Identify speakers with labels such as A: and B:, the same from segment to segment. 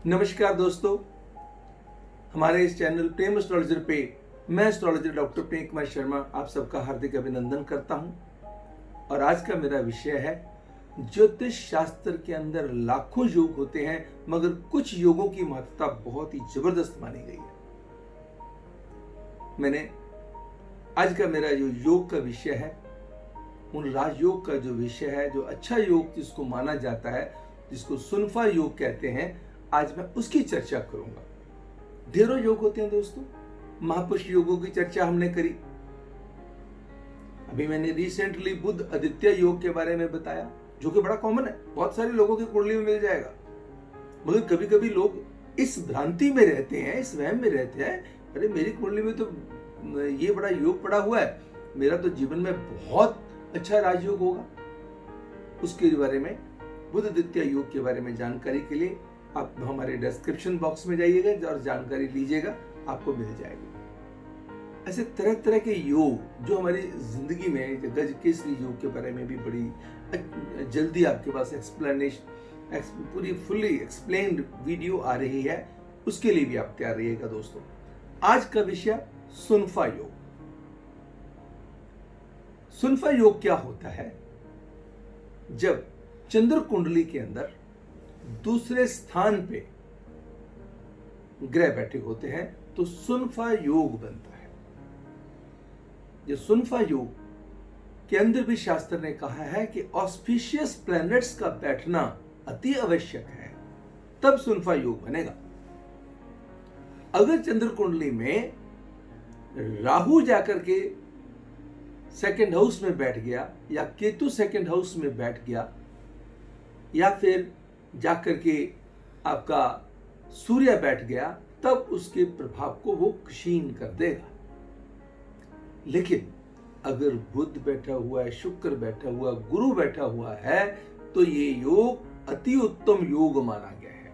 A: नमस्कार दोस्तों, हमारे इस चैनल प्रेम एस्ट्रोलॉजर पे मैं एस्ट्रोलॉजर डॉक्टर प्रेम कुमार शर्मा आप सबका हार्दिक अभिनंदन करता हूं। और आज का मेरा विषय है ज्योतिष शास्त्र के अंदर लाखों योग होते हैं, मगर कुछ योगों की महत्ता बहुत ही जबरदस्त मानी गई है। मैंने आज का मेरा जो योग का विषय है, उन राजयोग का जो विषय है, जो अच्छा योग जिसको माना जाता है, जिसको सुनफा योग कहते हैं, आज मैं उसकी चर्चा करूंगा। ढेरों योग होते हैं दोस्तों, महापुरुष योगों की चर्चा हमने करी। अभी मैंने रिसेंटली बुध आदित्य योग के बारे में बताया, जो कि बड़ा कॉमन है, बहुत सारे लोगों की कुंडली में मिल जाएगा। मगर कभी कभी लोग इस भ्रांति में रहते हैं, इस वहम में रहते हैं, अरे मेरी कुंडली में तो ये बड़ा योग पड़ा हुआ है, मेरा तो जीवन में बहुत अच्छा राजयोग होगा। उसके बारे में, बुध आदित्य योग के बारे में जानकारी के लिए आप हमारे डिस्क्रिप्शन बॉक्स में जाइएगा और जानकारी लीजिएगा, आपको मिल जाएगी। ऐसे तरह तरह के योग जो हमारी जिंदगी में, गज केसरी योग के बारे में भी बड़ी जल्दी आपके पास एक्सप्लेनेशन, पूरी फुल्ली एक्सप्लेन्ड वीडियो आ रही है, उसके लिए भी आप तैयार रहिएगा दोस्तों। आज का विषय सुनफा योग। सुनफा योग क्या होता है? जब चंद्र कुंडली के अंदर दूसरे स्थान पे ग्रह बैठे होते हैं तो सुनफा योग बनता है। ये सुनफा योग के अंदर भी शास्त्र ने कहा है कि ऑस्पिशियस प्लैनेट्स का बैठना अति आवश्यक है, तब सुनफा योग बनेगा। अगर चंद्र कुंडली में राहु जाकर के सेकंड हाउस में बैठ गया, या केतु सेकंड हाउस में बैठ गया, या फिर जाकर के आपका सूर्य बैठ गया, तब उसके प्रभाव को वो क्षीण कर देगा। लेकिन अगर बुध बैठा हुआ है, शुक्र बैठा हुआ, गुरु बैठा हुआ है, तो ये योग अति उत्तम योग माना गया है।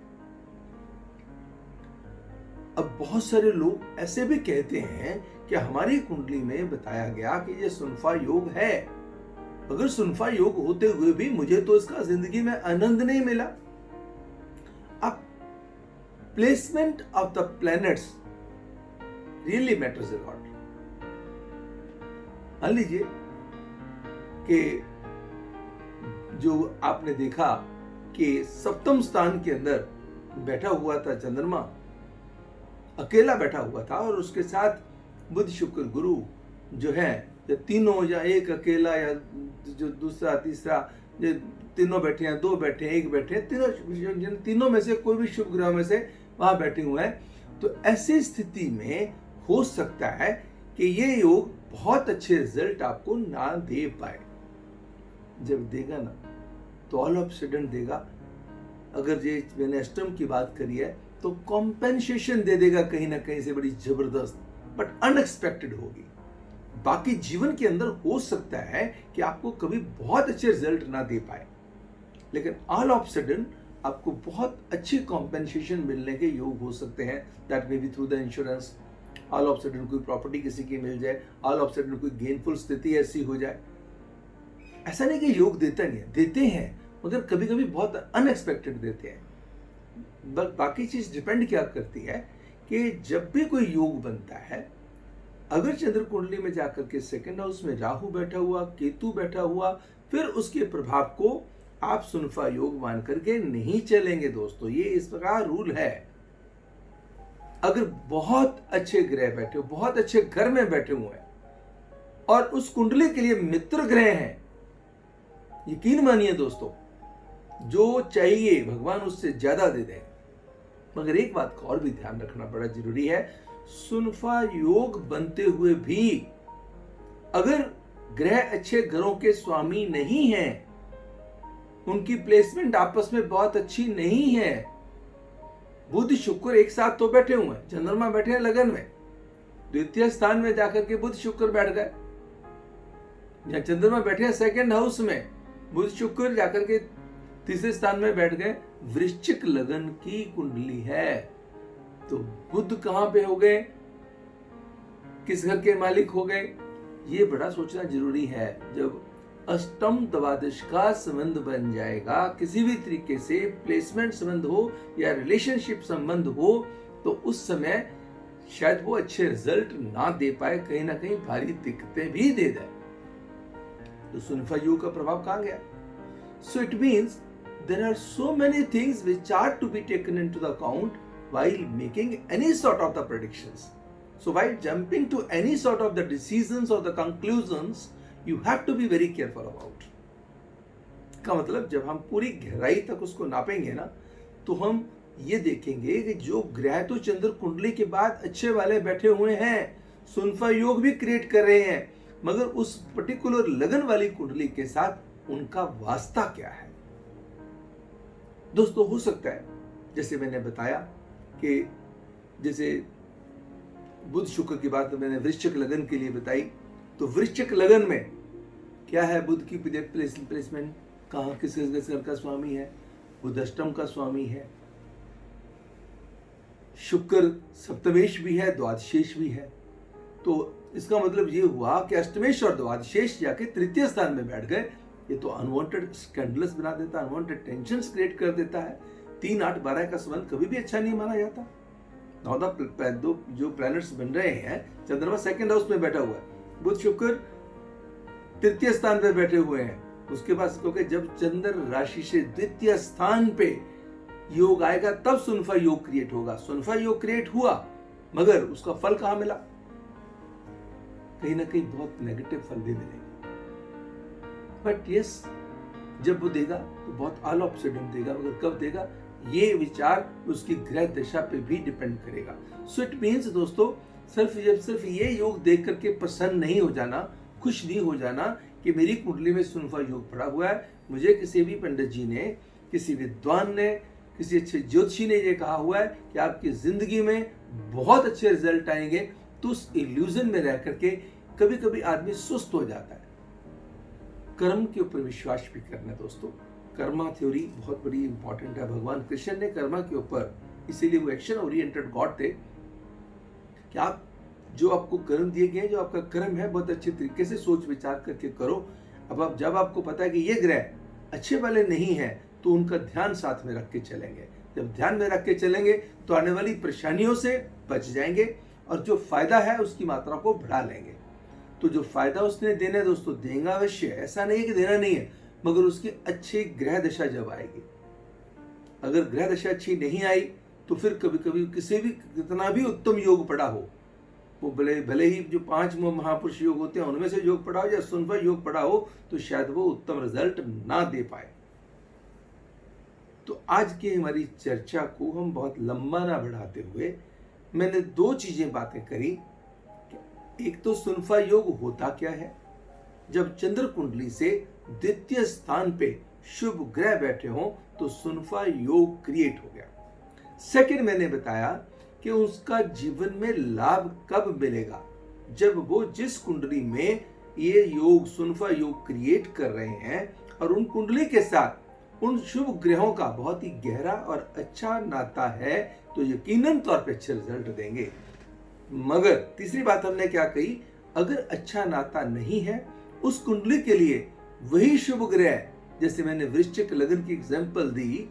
A: अब बहुत सारे लोग ऐसे भी कहते हैं कि हमारी कुंडली में बताया गया कि ये सुनफा योग है, अगर सुनफा योग होते हुए भी मुझे तो इसका जिंदगी में आनंद नहीं मिला। अब placement of the planets really matters a lot. मान लीजिए कि जो आपने देखा कि सप्तम स्थान के अंदर बैठा हुआ था चंद्रमा, अकेला बैठा हुआ था, और उसके साथ बुध शुक्र गुरु जो है, या तीनों, या एक अकेला, या जो दूसरा तीसरा, जो तीनों बैठे हैं, दो बैठे हैं, एक बैठे हैं, तीनों में से कोई भी शुभ ग्रह में से वहां बैठे हुए हैं, तो ऐसी स्थिति में हो सकता है कि ये योग बहुत अच्छे रिजल्ट आपको ना दे पाए। जब देगा ना, तो ऑल ऑफ सडन देगा। अगर ये मैंने अष्टम की बात करी है, तो कॉम्पेंसेशन दे देगा कहीं ना कहीं से, बड़ी जबरदस्त, बट अनएक्सपेक्टेड होगी। बाकी जीवन के अंदर हो सकता है कि आपको कभी बहुत अच्छे रिजल्ट ना दे पाए, लेकिन ऑल ऑफ सडन आपको बहुत अच्छी कॉम्पेंसेशन मिलने के योग हो सकते हैं। That may be through the insurance, all of sudden कोई प्रॉपर्टी किसी की मिल जाए, ऑल ऑफ सडन कोई गेनफुल स्थिति ऐसी हो जाए। ऐसा नहीं कि योग देता नहीं है, देते हैं, मगर कभी कभी बहुत अनएक्सपेक्टेड देते हैं। बट बाकी चीज डिपेंड क्या करती है कि जब भी कोई योग बनता है, अगर चंद्र कुंडली में जाकर के सेकंड हाउस में राहु बैठा हुआ, केतु बैठा हुआ, फिर उसके प्रभाव को आप सुनफा योग मान करके नहीं चलेंगे दोस्तों। ये इस प्रकार रूल है। अगर बहुत अच्छे ग्रह बैठे हो, बहुत अच्छे घर में बैठे हुए हैं, और उस कुंडली के लिए मित्र ग्रह हैं, यकीन मानिए दोस्तों, जो चाहिए भगवान उससे ज्यादा दे दें। मगर एक बात का और भी ध्यान रखना बड़ा जरूरी है, सुनफा योग बनते हुए भी अगर ग्रह अच्छे घरों के स्वामी नहीं हैं, उनकी प्लेसमेंट आपस में बहुत अच्छी नहीं है, बुध शुक्र एक साथ तो बैठे हुए हैं, चंद्रमा बैठे हैं लगन में, द्वितीय स्थान में जाकर के बुध शुक्र बैठ गए, या चंद्रमा बैठे हैं सेकंड हाउस में, बुध शुक्र जाकर के तीसरे स्थान में बैठ गए, वृश्चिक लगन की कुंडली है, तो बुध कहां पे हो गए, किस घर के मालिक हो गए, ये बड़ा सोचना जरूरी है। जब अष्टम द्वादश का संबंध बन जाएगा। किसी भी तरीके से प्लेसमेंट संबंध हो या रिलेशनशिप संबंध हो तो उस समय शायद वो अच्छे रिजल्ट ना दे पाए, कहीं ना कहीं भारी दिक्कतें भी दे दे। तो सुनफा योग का प्रभाव कहां गया? So it means there are so many things which are to be taken into the account while making any sort of the predictions. So while jumping to any sort of the decisions or the conclusions, you have to be very careful about. का मतलब जब हम पूरी गहराई तक उसको नापेंगे ना, तो हम ये देखेंगे कि जो ग्रह तो चंद्र कुंडली के बाद अच्छे वाले बैठे हुए हैं, सुनफा योग भी क्रिएट कर रहे हैं, मगर उस पर्टिकुलर लगन वाली कुंडली के साथ उनका वास्ता क्या है। दोस्तों हो सकता है जैसे मैंने बताया कि जैसे बुध शुक्र की बात मैंने वृश्चिक लगन के लिए बताई, तो वृश्चिक लगन में क्या है? बुध की प्लेसमेंट कहाँ, किस घर का स्वामी है? बुध अष्टम का स्वामी है, शुक्र सप्तमेश भी है, द्वादशेश भी है। तो इसका मतलब ये हुआ कि अष्टमेश और द्वादशेश जाके तृतीय स्थान में बैठ गए। ये तो अनवांटेड स्कैंडल्स बना देता है, अनवांटेड टेंशंस क्रिएट कर देता है। 3, 8, 12 का संबंध कभी भी अच्छा नहीं माना जाता। दो जो प्लैनेट्स बन रहे हैं, चंद्रमा सेकंड हाउस में बैठा हुआ है, बुध शुक्र तृतीय स्थान पे बैठे हुए हैं। उसके बाद क्योंकि जब चंद्र राशि से द्वितीय स्थान पे योग आएगा तब सुनफा योग क्रिएट होगा। सुनफा योग क्रिएट हुआ मगर उसका फल कहां मिला? कहीं ना कहीं बहुत नेगेटिव फल भी मिलेगा। बट यस, जब वो देगा तो बहुत आल ऑफ सडन देगा, मगर कब देगा ये विचार उसकी ग्रह दशा पे भी डिपेंड करेगा। सो इट मीन्स दोस्तों, सिर्फ ये योग देख करके प्रसन्न नहीं हो जाना, खुश नहीं हो जाना कि मेरी कुंडली में सुनफा योग पड़ा हुआ है। मुझे किसी भी पंडित जी ने, किसी विद्वान ने, किसी अच्छे ज्योतिषी ने ये कहा हुआ है कि आपकी जिंदगी में बहुत अच्छे रिजल्ट आएंगे, तो उस इल्यूजन में रह करके कभी कभी आदमी सुस्त हो जाता है। कर्म के ऊपर विश्वास भी करना दोस्तों। कर्मा थ्योरी बहुत बड़ी इंपॉर्टेंट है। भगवान कृष्ण ने कर्मा के ऊपर, इसीलिए वो एक्शन ओरिएंटेड गॉड थे कि आप जो आपको कर्म दिए गए, जो आपका कर्म है, बहुत अच्छे तरीके से सोच विचार करके करो। अब जब आपको पता है कि ये ग्रह अच्छे वाले नहीं है तो उनका ध्यान साथ में रख के चलेंगे। जब ध्यान में रख के चलेंगे तो आने वाली परेशानियों से बच जाएंगे और जो फायदा है उसकी मात्रा को बढ़ा लेंगे। तो जो फायदा उसने देना है दोस्तों, देगा अवश्य, ऐसा नहीं है कि देना नहीं है, मगर उसकी अच्छी ग्रह दशा जब आएगी। अगर ग्रह दशा अच्छी नहीं आई तो फिर कभी कभी किसी भी कितना भी उत्तम योग पड़ा हो, वो भले ही जो 5 महापुरुष योग होते हैं उनमें से योग पड़ा हो या सुनफा योग पड़ा हो, तो शायद वो उत्तम रिजल्ट ना दे पाए। तो आज की हमारी चर्चा को हम बहुत लंबा ना बढ़ाते हुए मैंने 2 चीजें बातें करी। एक तो सुनफा योग होता क्या है, जब चंद्र कुंडली से द्वितीय स्थान पे शुभ ग्रह बैठे हों तो सुनफा योग क्रिएट हो गया। सेकंड मैंने बताया कि उसका जीवन में लाभ कब मिलेगा, जब वो जिस कुंडली में ये योग सुनफा योग क्रिएट कर रहे हैं और उन कुंडली के साथ उन शुभ ग्रहों का बहुत ही गहरा और अच्छा नाता है, तो यकीनन तौर पे अच्छे रिजल्ट देंगे। मगर तीसरी बात हमने क्या कही, अगर अच्छा नाता नहीं है उस कुंडली के लिए वही शुभ ग्रह, जैसे मैंने वृश्चिक लगन की एग्जांपल दी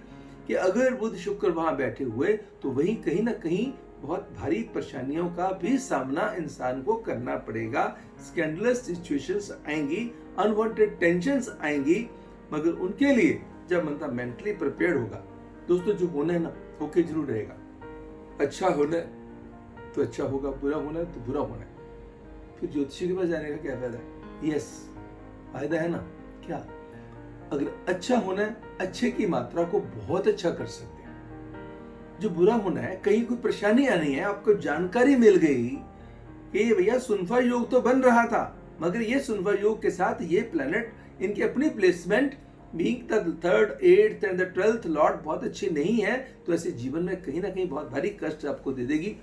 A: कि अगर बुध शुक्र वहां बैठे हुए तो वही कहीं ना कहीं बहुत भारी परेशानियों का भी सामना इंसान को करना पड़ेगा। स्कैंडलस सिचुएशंस आएंगी, अनवांटेड टेंशंस आएंगी, मगर उनके लिए जब बंदा मेंटली प्रिपेयर्ड होगा दोस्तों, जो होना है ना होके जरूर रहेगा। अच्छा होना है तो अच्छा होगा, बुरा होना है तो बुरा होना है। फिर ज्योतिषी के पास जाने का क्या फायदा है? यस, फायदा है ना। क्या? अगर अच्छा होना है, अच्छे की मात्रा को बहुत अच्छा कर सकते हैं। जो बुरा होना है, कहीं कोई परेशानी आनी है, आपको जानकारी मिल गई कि भैया सुनफा योग तो बन रहा था, मगर ये सुनफा योग के साथ ये प्लैनेट, इनकी अपनी placement being the 3rd, 8th and the 12th Lord बहुत अच्छी नहीं है, तो ऐसे जीवन में कहीं ना कहीं बहुत भारी कष्ट आपको दे देगी।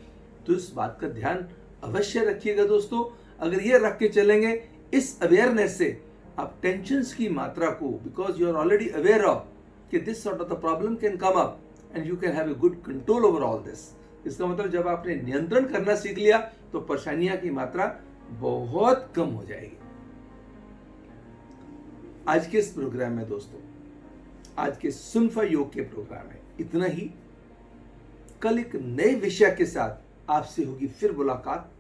A: तो इस बात का ध्यान अवश्य रखिएगा दोस्तों। अगर ये रख के चलेंगे, इस अवेयरनेस से आप टेंशन्स की मात्रा को, because you are already aware of कि this sort of the problem can come up and you can have a good control over all this. इसका मतलब जब आपने नियंत्रण करना सीख लिया तो परेशानियां की मात्रा बहुत कम हो जाएगी। आज के इस प्रोग्राम में दोस्तों, आज के सुनफा योग के प्रोग्राम में इतना ही। कल एक नए विषय के साथ आपसे होगी फिर मुलाकात।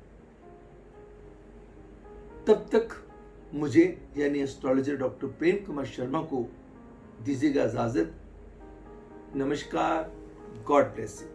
A: तब तक मुझे यानी एस्ट्रोलॉजर डॉक्टर प्रेम कुमार शर्मा को दीजिएगा इजाजत। नमस्कार, गॉड ब्लेस यू।